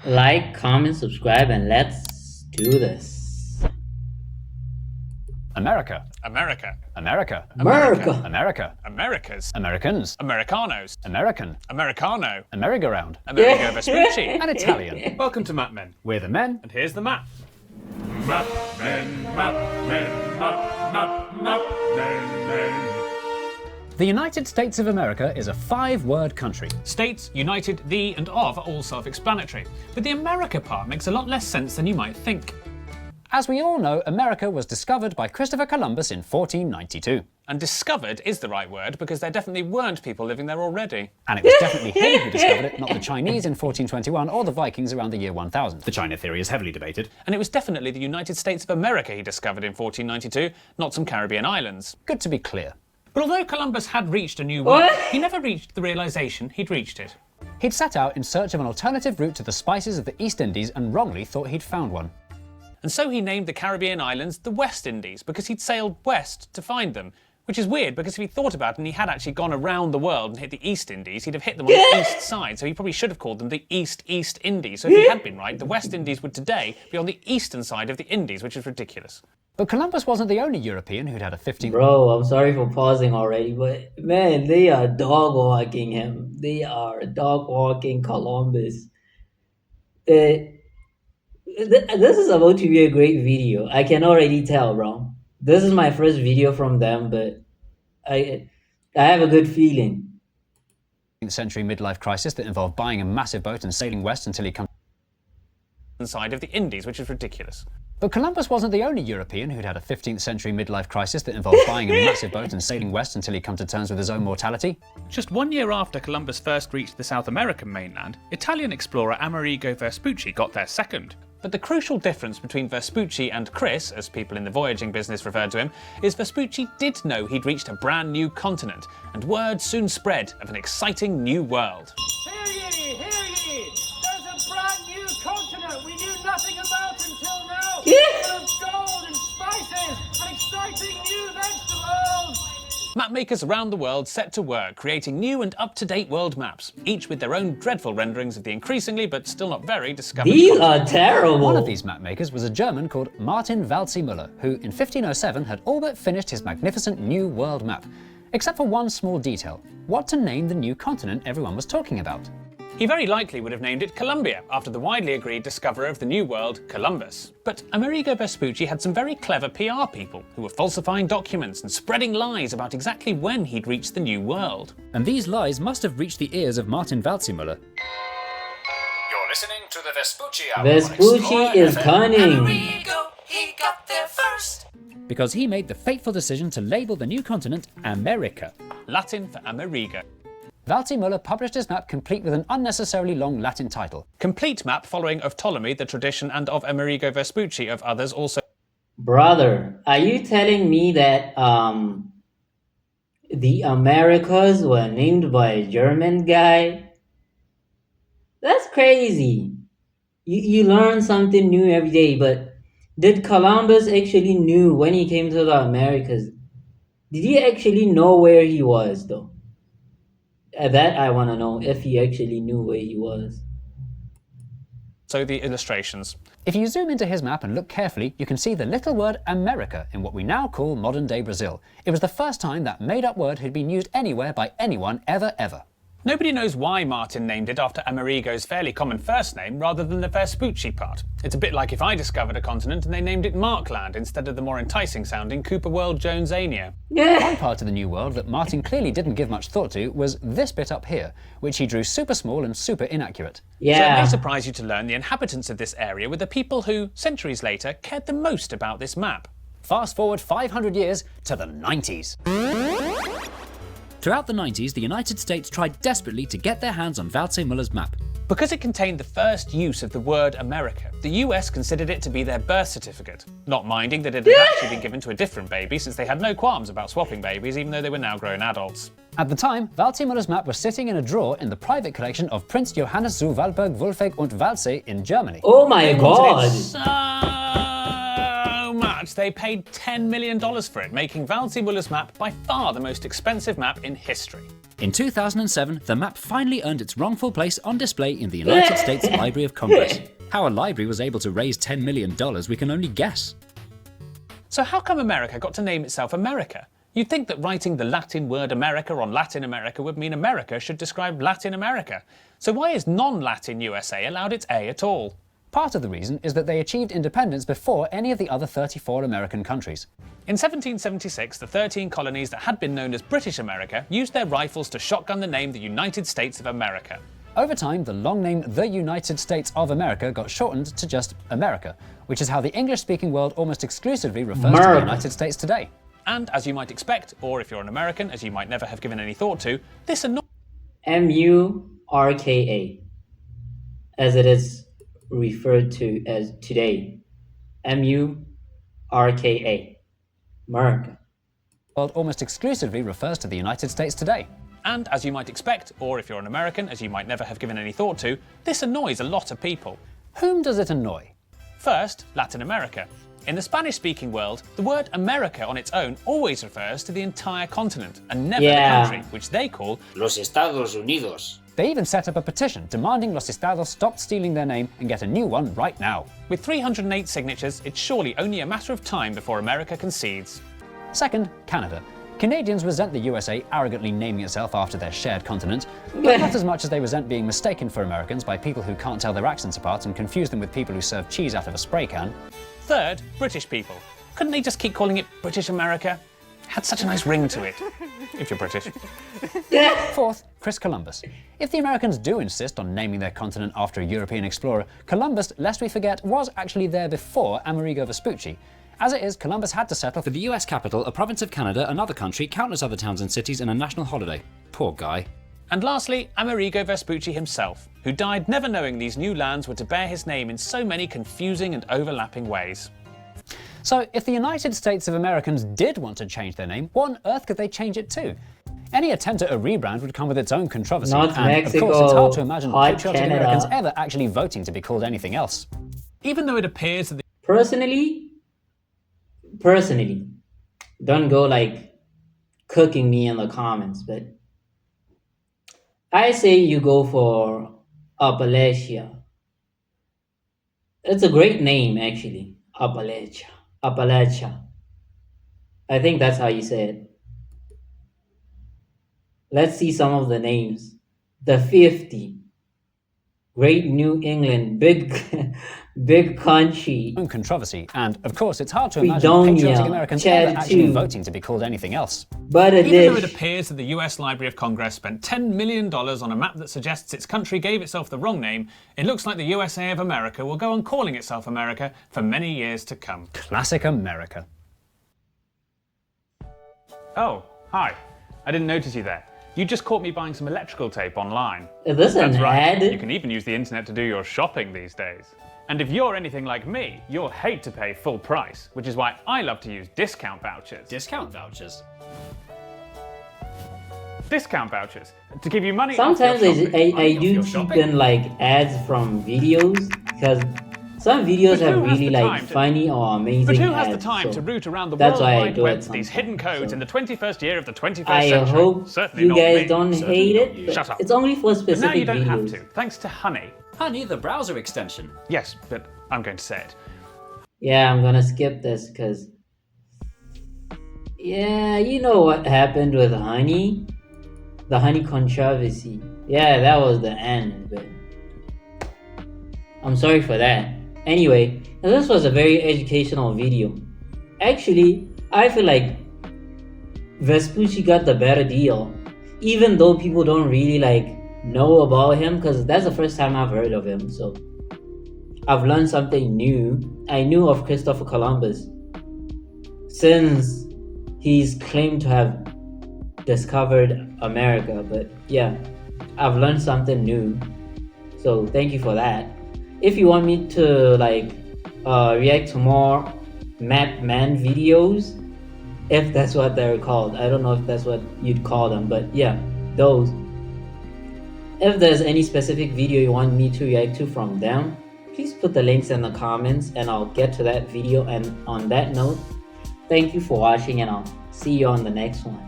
Like, comment, subscribe, and let's do this. America. America. America. America. America. Americas. Americans. Americanos. American. Americano. Merry-go-round. Amerigo Vespucci. And Italian. Welcome to Map Men. We're the men. And here's the map. Map men, map men, map men. The United States of America is a 5-word country. States, United, the, and of are all self-explanatory, but the America part makes a lot less sense than you might think. As we all know, America was discovered by Christopher Columbus in 1492. And discovered is the right word because there definitely weren't people living there already. And it was definitely him who discovered it, not the Chinese in 1421 or the Vikings around the year 1000. The China theory is heavily debated. And it was definitely the United States of America he discovered in 1492, not some Caribbean islands. Good to be clear. But although Columbus had reached a new world, he never reached the realization he'd reached it. He'd set out in search of an alternative route to the spices of the East Indies and wrongly thought he'd found one. And so he named the Caribbean islands the West Indies because he'd sailed west to find them. Which is weird because if he thought about it and he had actually gone around the world and hit the East Indies, he'd have hit them on the east side, so he probably should have called them the East Indies. So if he had been right, the West Indies would today be on the eastern side of the Indies, which is ridiculous. But Columbus wasn't the only European who'd had a 15th... Bro, I'm sorry for pausing already, but man, they are dog walking him. They are dog walking Columbus. This is about to be a great video. I can already tell, bro. This is my first video from them, but I have a good feeling. century midlife crisis that involved buying a massive boat and sailing west until he comes... Side of the Indies, which is ridiculous. But Columbus wasn't the only European who'd had a 15th century midlife crisis that involved buying a massive boat and sailing west until he'd come to terms with his own mortality. Just 1 year after Columbus first reached the South American mainland, Italian explorer Amerigo Vespucci got there second. But the crucial difference between Vespucci and Chris, as people in the voyaging business referred to him, is Vespucci did know he'd reached a brand new continent, and word soon spread of an exciting new world. Hear ye, hear ye! There's a brand new continent we knew nothing about until now! Full of gold and spices and exciting new vegetables! Mapmakers around the world set to work creating new and up-to-date world maps, each with their own dreadful renderings of the increasingly but still not very discovered These continent. are terrible. One of these mapmakers was a German called Martin Waldseemüller, who in 1507 had all but finished his magnificent new world map. Except for one small detail: what to name the new continent everyone was talking about. He very likely would have named it Columbia, after the widely agreed discoverer of the New World, Columbus. But Amerigo Vespucci had some very clever PR people who were falsifying documents and spreading lies about exactly when he'd reached the New World. And these lies must have reached the ears of Martin Waldseemüller. You're listening to the Vespucci Hour. Vespucci is cunning. Amerigo, he got there first. Because he made the fateful decision to label the new continent America. Latin for Amerigo. Waldseemüller published his map complete with an unnecessarily long Latin title. Complete map following of Ptolemy, the tradition, and of Amerigo Vespucci of others also. Brother, are you telling me that the Americas were named by a German guy? That's crazy. You learn something new every day, but did Columbus actually knew when he came to the Americas? Did he actually know where he was though? That I want to know, if he actually knew where he was. So the illustrations. If you zoom into his map and look carefully, you can see the little word America in what we now call modern-day Brazil. It was the first time that made-up word had been used anywhere by anyone ever. Nobody knows why Martin named it after Amerigo's fairly common first name rather than the Vespucci part. It's a bit like if I discovered a continent and they named it Markland instead of the more enticing sounding Cooper World Jonesania. One part of the New World that Martin clearly didn't give much thought to was this bit up here, which he drew super small and super inaccurate. So it may surprise you to learn the inhabitants of this area were the people who, centuries later, cared the most about this map. Fast forward 500 years to the 90s. Throughout the 90s, the United States tried desperately to get their hands on Waldseemüller's map. Because it contained the first use of the word America, the US considered it to be their birth certificate, not minding that it had actually been given to a different baby since they had no qualms about swapping babies even though they were now grown adults. At the time, Waldseemüller's map was sitting in a drawer in the private collection of Prince Johannes zu Walburg-Wolfegg und Waldsee in Germany. Oh my god! So much, they paid $10 million for it, making Waldseemüller's map by far the most expensive map in history. In 2007, the map finally earned its wrongful place on display in the United States Library of Congress. How a library was able to raise $10 million, we can only guess. So how come America got to name itself America? You'd think that writing the Latin word America on Latin America would mean America should describe Latin America. So why is non-Latin USA allowed its A at all? Part of the reason is that they achieved independence before any of the other 34 American countries. In 1776, the 13 colonies that had been known as British America used their rifles to shotgun the name the United States of America. Over time, the long name The United States of America got shortened to just America, which is how the English-speaking world almost exclusively refers to the United States today. And as you might expect, or if you're an American, as you might never have given any thought to, this M-U-R-K-A, as it is referred to as today. M-U-R-K-A, America. World almost exclusively refers to the United States today. And as you might expect, or if you're an American, as you might never have given any thought to, this annoys a lot of people. Whom does it annoy? First, Latin America. In the Spanish-speaking world, the word America on its own always refers to the entire continent, and never the country, which they call Los Estados Unidos. They even set up a petition demanding Los Estados stop stealing their name and get a new one right now. With 308 signatures, it's surely only a matter of time before America concedes. Second, Canada. Canadians resent the USA arrogantly naming itself after their shared continent, but not as much as they resent being mistaken for Americans by people who can't tell their accents apart and confuse them with people who serve cheese out of a spray can. Third, British people. Couldn't they just keep calling it British America? It had such a nice ring to it, if you're British. Fourth, Chris Columbus. If the Americans do insist on naming their continent after a European explorer, Columbus, lest we forget, was actually there before Amerigo Vespucci. As it is, Columbus had to settle for the US capital, a province of Canada, another country, countless other towns and cities, and a national holiday. Poor guy. And lastly, Amerigo Vespucci himself, who died never knowing these new lands were to bear his name in so many confusing and overlapping ways. So, if the United States of Americans did want to change their name, what on earth could they change it to? Any attempt at a rebrand would come with its own controversy, North and Mexico, of course it's hard to imagine hot patriotic Canada. Americans ever actually voting to be called anything else. Even though it appears that the Personally, don't go like cooking me in the comments, but I say you go for Appalachia. It's a great name, actually. Appalachia. I think that's how you say it. Let's see some of the names. The 50. Great New England, big country. Own controversy, and of course it's hard to imagine Fredonia, patriotic Americans ever actually Chattahoochee. voting to be called anything else. But Even though it appears that the US Library of Congress spent $10 million on a map that suggests its country gave itself the wrong name, it looks like the USA of America will go on calling itself America for many years to come. Classic America. Oh, hi. I didn't notice you there. You just caught me buying some electrical tape online. Is this an That's right. ad? You can even use the internet to do your shopping these days. And if you're anything like me, you'll hate to pay full price, which is why I love to use discount vouchers. Discount vouchers? Discount vouchers to give you money. Sometimes off your shopping. I do keep in like ads from videos because some videos But who have has really the like time to- funny or amazing But who has ads. the time so to root around the that's world why I wide do web it for these sometimes, hidden codes so. in the 21st year of the 21st I century? hope Certainly you not guys me. don't Certainly hate not it. you. But Shut up. it's only for But specific now you don't have videos. to, thanks to Honey. Honey, the browser extension. Yes, but I'm going to say it. Yeah, I'm gonna skip this because yeah, you know what happened with Honey? The Honey controversy. Yeah, that was the end, but I'm sorry for that. Anyway, this was a very educational video. Actually, I feel like Vespucci got the better deal, even though people don't really like know about him, because that's the first time I've heard of him. So I've learned something new. I knew of Christopher Columbus since he's claimed to have discovered America, but yeah, I've learned something new. So thank you for that. If you want me to like react to more Map Man videos, if that's what they're called, I don't know if that's what you'd call them, but yeah, those. If there's any specific video you want me to react to from them, please put the links in the comments and I'll get to that video. And on that note, thank you for watching and I'll see you on the next one.